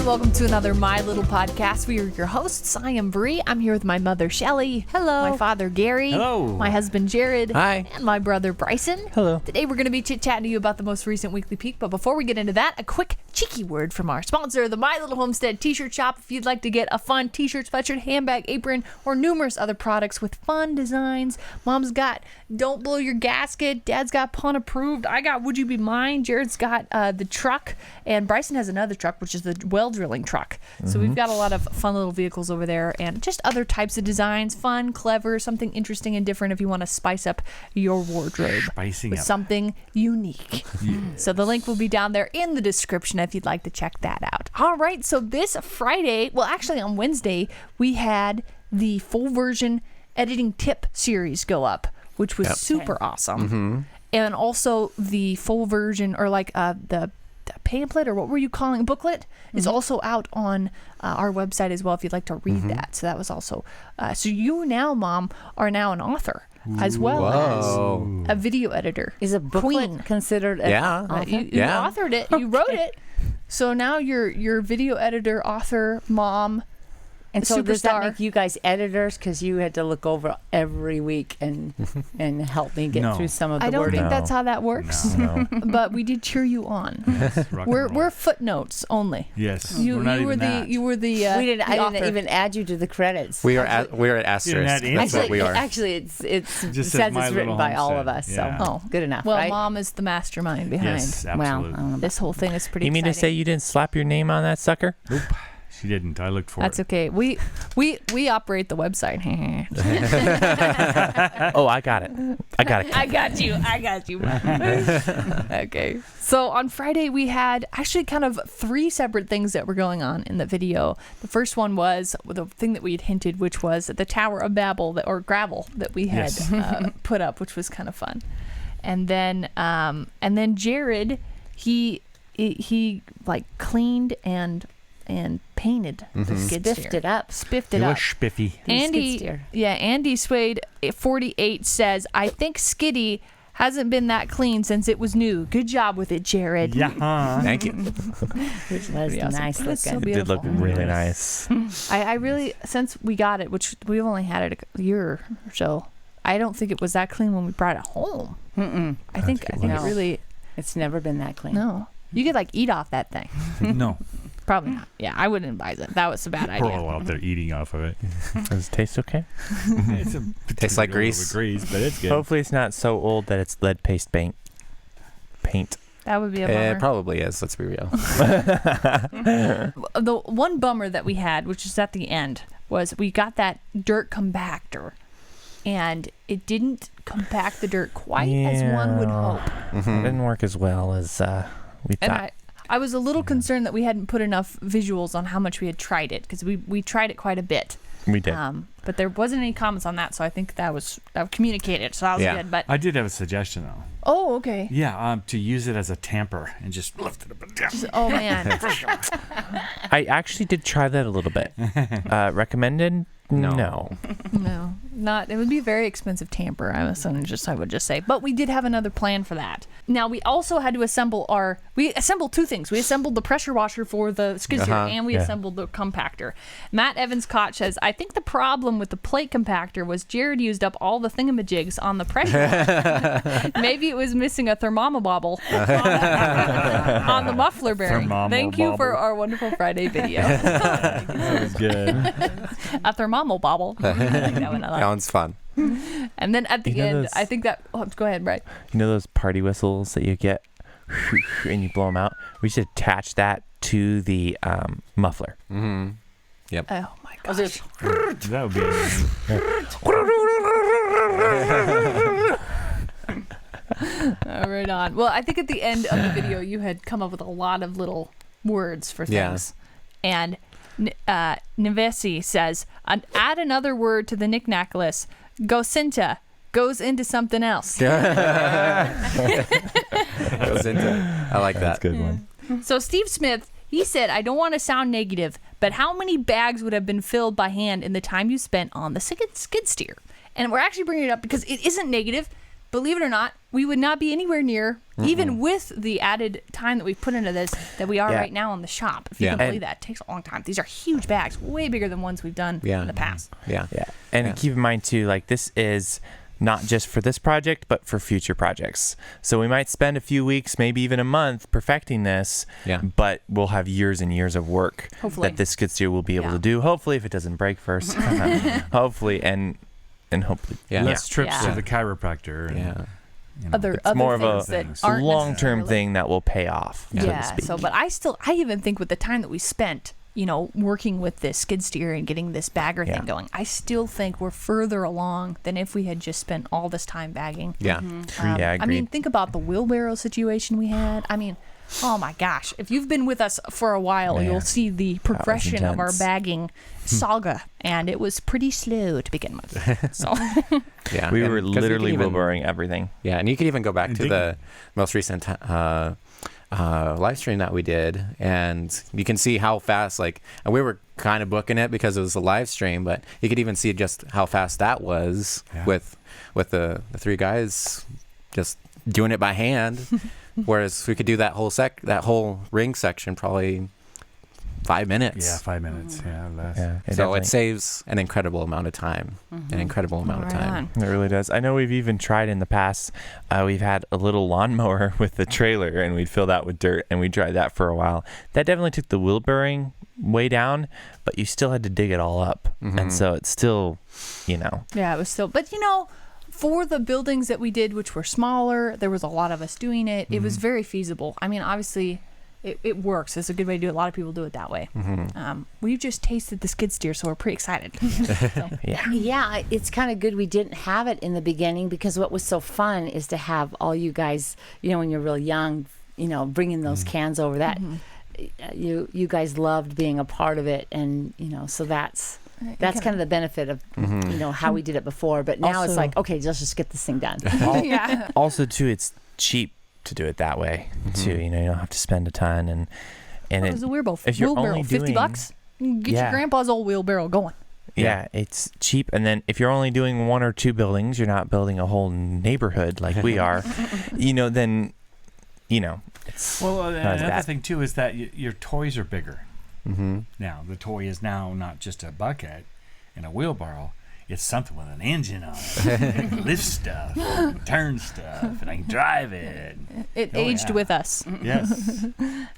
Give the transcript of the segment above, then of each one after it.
and welcome to another My Little Podcast. We are your hosts. I am Bree. I'm here with my mother, Shelly. Hello. My father, Gary. Hello. My husband, Jared. Hi. And my brother, Bryson. Hello. Today we're going to be chit-chatting to you about the most recent weekly peek, but before we get into that, a quick cheeky word from our sponsor, the My Little Homestead t-shirt shop. If you'd like to get a fun t-shirt, sweatshirt, handbag, apron, or numerous other products with fun designs. Mom's got Don't Blow Your Gasket. Dad's got Pun Approved. I got Would You Be Mine. Jared's got the truck. And Bryson has another truck, which is the well drilling truck. So we've got a lot of fun little vehicles over there and just other types of designs. Fun, clever, something interesting and different if you want to spice up your wardrobe with something unique. Yes. So the link will be down there in the description if you'd like to check that out. All right, so this Friday, well, actually on Wednesday, we had the full version editing tip series go up, which was super awesome. Mm-hmm. And also the full version, or like the pamphlet, or what were you calling it, booklet, is also out on our website as well if you'd like to read that. So that was also so you now, Mom, are now an author as well as a video editor. Is a booklet considered an author? You authored it, you wrote it, so now you're video editor, author, mom, and so superstar. Does that make you guys editors, because you had to look over every week and help me get through some of the I don't wording? think that's how that works. No. But we did cheer you on. Yes, we're footnotes only. Yes, you were the I didn't even add you to the credits. We are at asterisk. That's what we are. Actually, it says it's written by all of us. Yeah. So good enough. Well, right? Mom is the mastermind behind. Yes, absolutely. Well, this whole thing is pretty. You mean to exciting. say you didn't slap your name on that sucker? Nope, she didn't. I looked for That's it. okay. We operate the website. Oh, I got it. I got you. Okay. So on Friday we had actually kind of three separate things that were going on in the video. The first one was the thing that we had hinted, which was the Tower of Babel or gravel that we had put up, which was kind of fun. And then Jared, he like cleaned and painted the skid steer. Spiffed it up. Was spiffy. Andy Swade 48 says, I think Skiddy hasn't been that clean since it was new. Good job with it, Jared. Yeah. Thank you. It was nice looking. So It did look really nice. I really, since we got it, which we've only had it a year or so, I don't think it was that clean when we brought it home. I think it really. It's never been that clean. No. You could like eat off that thing. No. Probably not. Yeah, I wouldn't advise it. That was a bad idea. We're all out there eating off of it. Does it taste okay? Tastes like grease. But it's good. Hopefully it's not so old that it's lead paste paint. That would be a bummer. It probably is. Let's be real. The one bummer that we had, which is at the end, was we got that dirt compactor, and it didn't compact the dirt quite as one would hope. It didn't work as well as we thought. And I was a little concerned that we hadn't put enough visuals on how much we had tried it, because we tried it quite a bit. We did. But there wasn't any comments on that, so I think that was communicated, so that was good. But I did have a suggestion, though. Oh, okay. Yeah, to use it as a tamper and just lift it up and down. Oh, man. I actually did try that a little bit. Recommended? No. No, not. It would be a very expensive tamper. I would just say. But we did have another plan for that. Now we also had to assemble We assembled two things. We assembled the pressure washer for the skid steer, and we assembled the compactor. Matt Evans Koch says, I think the problem with the plate compactor was Jared used up all the thingamajigs on the pressure washer. Maybe it was missing a thermomobobble on the muffler bearing. Thank you for our wonderful Friday video. That was good. A thermomobobble. I like that one. That one's fun. And then at the end, I think that. Oh, go ahead, Bryce. You know those party whistles that you get and you blow them out? We should attach that to the muffler. Mm-hmm. Yep. Oh my gosh. That would be amazing. Right on. Well, I think at the end of the video, you had come up with a lot of little words for things. And Nivesi says, add another word to the knick-knack list. Gosinta goes into something else. Goes into. I like that. That's a good one. So Steve Smith, he said, I don't want to sound negative, but how many bags would have been filled by hand in the time you spent on the skid steer? And we're actually bringing it up because it isn't negative, believe it or not, we would not be anywhere near, even with the added time that we've put into this, that we are right now in the shop. If you can believe that, it takes a long time. These are huge bags, way bigger than ones we've done in the past. Yeah. And keep in mind too, like this is not just for this project, but for future projects. So we might spend a few weeks, maybe even a month perfecting this, but we'll have years and years of work that this skid steer will be able to do. Hopefully, if it doesn't break first. Hopefully, and hopefully. Less trips to the chiropractor. And, you know, Other more of things that aren't long-term necessarily- thing that will pay off. But I even think with the time that we spent, you know, working with this skid steer and getting this bagger thing going, I still think we're further along than if we had just spent all this time bagging. Agreed. I mean, think about the wheelbarrow situation we had. I mean, oh my gosh, if you've been with us for a while, you'll see the progression of our bagging saga, and it was pretty slow to begin with. So we were literally wheelbarrowing everything. Yeah, and you could even go back to the most recent live stream that we did, and you can see how fast, like, and we were kind of booking it because it was a live stream, but you could even see just how fast that was with the three guys just doing it by hand. Whereas we could do that whole ring section probably 5 minutes. Yeah, 5 minutes. Less. So it saves an incredible amount of time. An incredible amount of time. It really does. I know we've even tried in the past. We've had a little lawnmower with the trailer, and we'd fill that with dirt, and we tried that for a while. That definitely took the wheelbarrowing way down, but you still had to dig it all up, and so it's still, you know. Yeah, it was still, but you know, for the buildings that we did, which were smaller, there was a lot of us doing it. It was very feasible. I mean, obviously, it works. It's a good way to do it. A lot of people do it that way. We've just tasted the skid steer, so we're pretty excited. Yeah, it's kind of good we didn't have it in the beginning, because what was so fun is to have all you guys, you know, when you're real young, you know, bringing those cans over. That you guys loved being a part of it, and you know, so that's kind of the benefit of you know how we did it before. But now it's like, okay, let's just get this thing done. Also, too, it's cheap to do it that way too. You know, you don't have to spend a ton, and it was a wheelbarrow. If you're only $50, get your grandpa's old wheelbarrow going. Yeah, it's cheap. And then if you're only doing one or two buildings, you're not building a whole neighborhood like we are. You know, then you know. It's another thing too is that your toys are bigger. Now the toy is now not just a bucket and a wheelbarrow. It's something with an engine on it. It can lift stuff, and turn stuff, and I can drive it. It aged with us. Yes.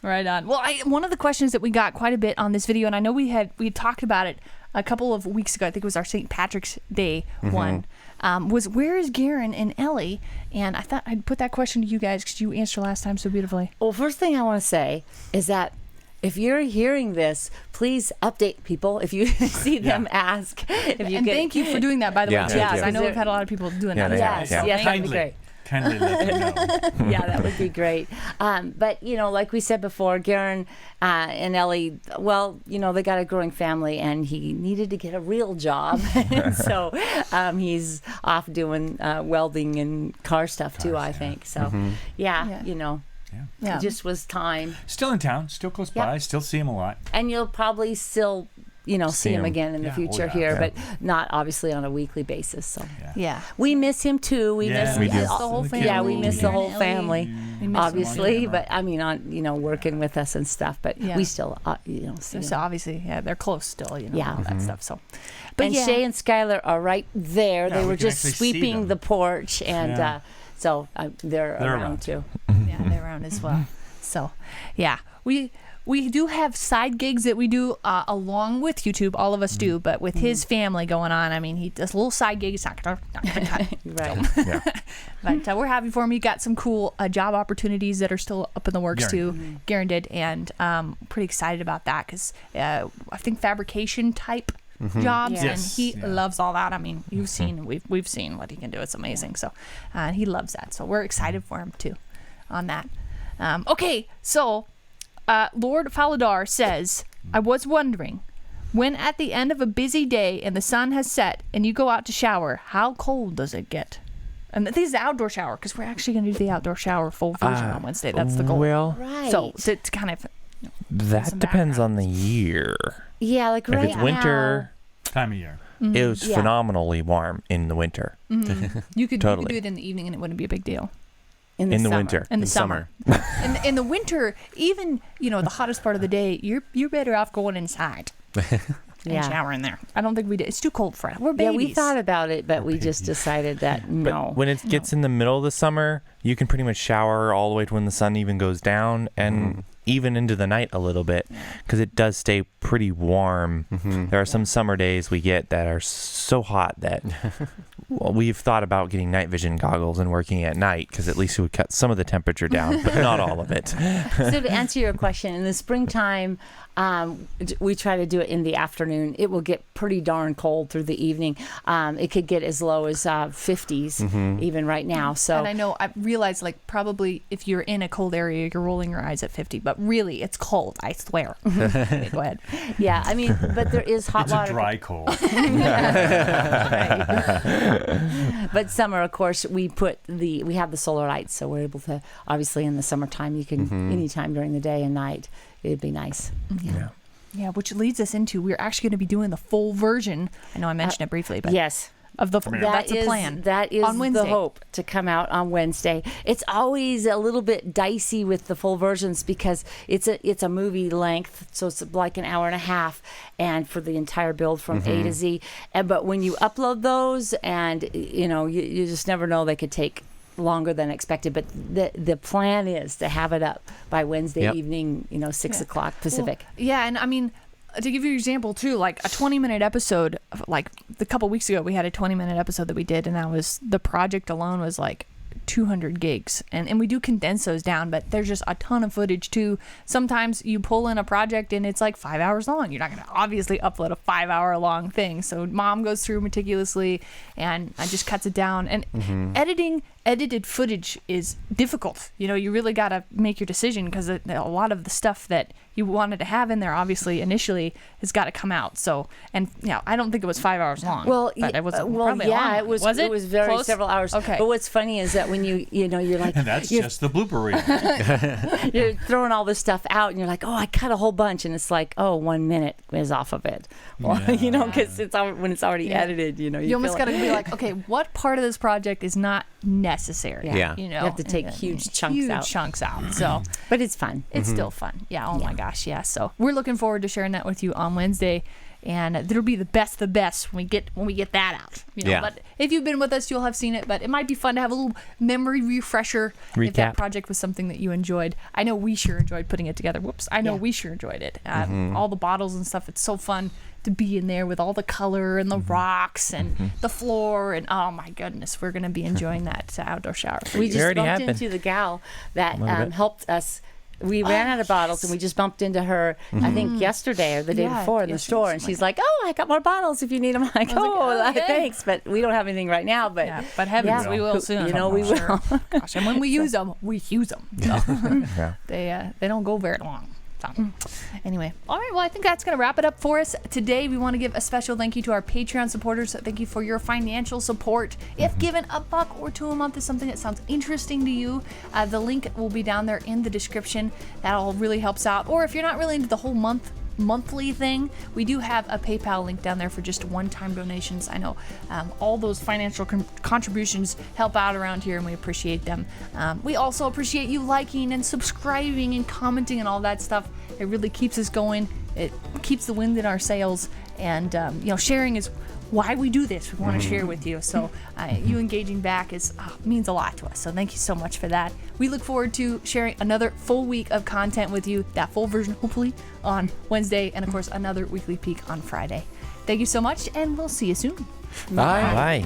Right on. Well, one of the questions that we got quite a bit on this video, and I know we talked about it a couple of weeks ago. I think it was our St. Patrick's Day one. Was where is Garen and Ellie? And I thought I'd put that question to you guys because you answered last time so beautifully. Well, first thing I want to say is that if you're hearing this, please update people if you see them ask. Thank you for doing that, by the way, too. Yes, I know we've had a lot of people doing that. Yes, that'd be great. Kindly let them know. Yeah, that would be great. But, you know, like we said before, Garen and Ellie, well, you know, they got a growing family, and he needed to get a real job. And so he's off doing welding and car stuff, too, I think. So, you know. It just was time. Still in town, still close by, still see him a lot. And you'll probably still, you know, see him again in the future here, but not obviously on a weekly basis. So we miss him too. We miss the whole family. Yeah, we miss the whole family, obviously. But I mean, on working with us and stuff. But we still, see so obviously, they're close still. You know, all that stuff. So, but Shay and Skylar are right there. They were just sweeping the porch and. So they're around too. Yeah, they're around as well. So, yeah, we do have side gigs that we do along with YouTube. All of us do, but with his family going on, I mean, he does a little side gig. It's not gonna cut. Right. But we're happy for him. He got some cool job opportunities that are still up in the works too. Garen did, and pretty excited about that because I think fabrication type. Jobs and he loves all that. I mean, you've seen we've seen what he can do. It's amazing. So and he loves that. So we're excited for him too on that. Okay, so Lord Faladar says, I was wondering, when at the end of a busy day and the sun has set and you go out to shower, how cold does it get? And this is the outdoor shower because we're actually going to do the outdoor shower full version on Wednesday. That's the goal. Well, so it's kind of that depends on the year. Yeah, like if it's winter, time of year. it was Yeah. phenomenally warm in the winter. You could Totally. do it in the evening and it wouldn't be a big deal. In In the summer. winter. In the summer. in the winter, even the hottest part of the day, you're better off going inside and Yeah. showering there. I don't think we did. It's too cold for it. We're Yeah, babies. we thought about it, but we just decided that no. But when it gets in the middle of the summer, you can pretty much shower all the way to when the sun even goes down and even into the night a little bit because it does stay pretty warm. There are some summer days we get that are so hot that we've thought about getting night vision goggles and working at night because at least it would cut some of the temperature down, but not all of it. So to answer your question, in the springtime, we try to do it in the afternoon. It will get pretty darn cold through the evening. It could get as low as 50s even right now. So And I realize probably if you're in a cold area, you're rolling your eyes at 50, but really it's cold. I swear. Okay, go ahead. yeah, I mean, but there is hot It's water. a dry cold. But summer, of course, we have the solar lights, so we're able to, obviously in the summertime, you can anytime during the day and night, it'd be nice. Yeah. Yeah, which leads us into we're actually going to be doing the full version. I know I mentioned it briefly, but Yes. of the that's a plan. That is on Wednesday. the hope, to come out on Wednesday. It's always a little bit dicey with the full versions because it's a movie length, so it's like an hour and a half, and for the entire build from A to Z. But when you upload those, and you just never know, they could take longer than expected. But the plan is to have it up by Wednesday evening, 6 o'clock Pacific. Well, yeah, and I mean, to give you an example too, like a 20-minute episode, like a couple weeks ago, we had a 20-minute episode that we did, and that was the project alone was like 200 gigs, and we do condense those down, but there's just a ton of footage too. Sometimes you pull in a project and it's like 5 hours long. You're not going to obviously upload a 5-hour long thing, so Mom goes through meticulously and just cuts it down. And edited footage is difficult. You really got to make your decision because a lot of the stuff that you wanted to have in there, obviously initially, has got to come out. So, and I don't think it was 5 hours long. Well, but it was probably a long yeah, one. it was. Was it? It was very Close? several hours. Okay. But what's funny is that when you're like, And that's just the blooper reel. you're throwing all this stuff out, and you're like, oh, I cut a whole bunch, and it's like, oh, 1 minute is off of it. Well, because when it's already edited, You almost got to be like, okay, what part of this project is not necessary? Yeah. You have to take huge chunks out. So, but it's fun. it's still fun. Yeah. Oh my gosh. Yeah. So we're looking forward to sharing that with you on Wednesday, and that'll be the best when we get that out. But if you've been with us, you'll have seen it. But it might be fun to have a little memory refresher if that Recap. project was something that you enjoyed. I know we sure enjoyed putting it together. I know we sure enjoyed it. All the bottles and stuff. It's so fun to be in there with all the color and the rocks and the floor, and oh my goodness, we're gonna be enjoying that outdoor shower for We you. just already bumped happened. into the gal that bit. helped us. We ran out of bottles, and we just bumped into her, I think yesterday or the day Yeah, before in the yesterday, store. And something she's like, oh, I got more bottles if you need them. I'm like, oh, okay. thanks. But we don't have anything right now. But Yeah, but heavens, Yeah. we will soon. we I'm will. sure. Gosh, and when we use them, we use them. So Yeah. they don't go very long. So, anyway, all right. Well, I think that's going to wrap it up for us today. We want to give a special thank you to our Patreon supporters. Thank you for your financial support. If given $1 or $2 a month is something that sounds interesting to you, the link will be down there in the description. That all really helps out. Or if you're not really into the whole monthly thing, we do have a PayPal link down there for just one-time donations. I know all those financial contributions help out around here, and we appreciate them. We also appreciate you liking and subscribing and commenting and all that stuff. It really keeps us going. It keeps the wind in our sails, and sharing is why we do this. We want to share with you. So you engaging back means a lot to us. So thank you so much for that. We look forward to sharing another full week of content with you, that full version hopefully on Wednesday, and of course another weekly peek on Friday. Thank you so much, and we'll see you soon. Bye. Bye.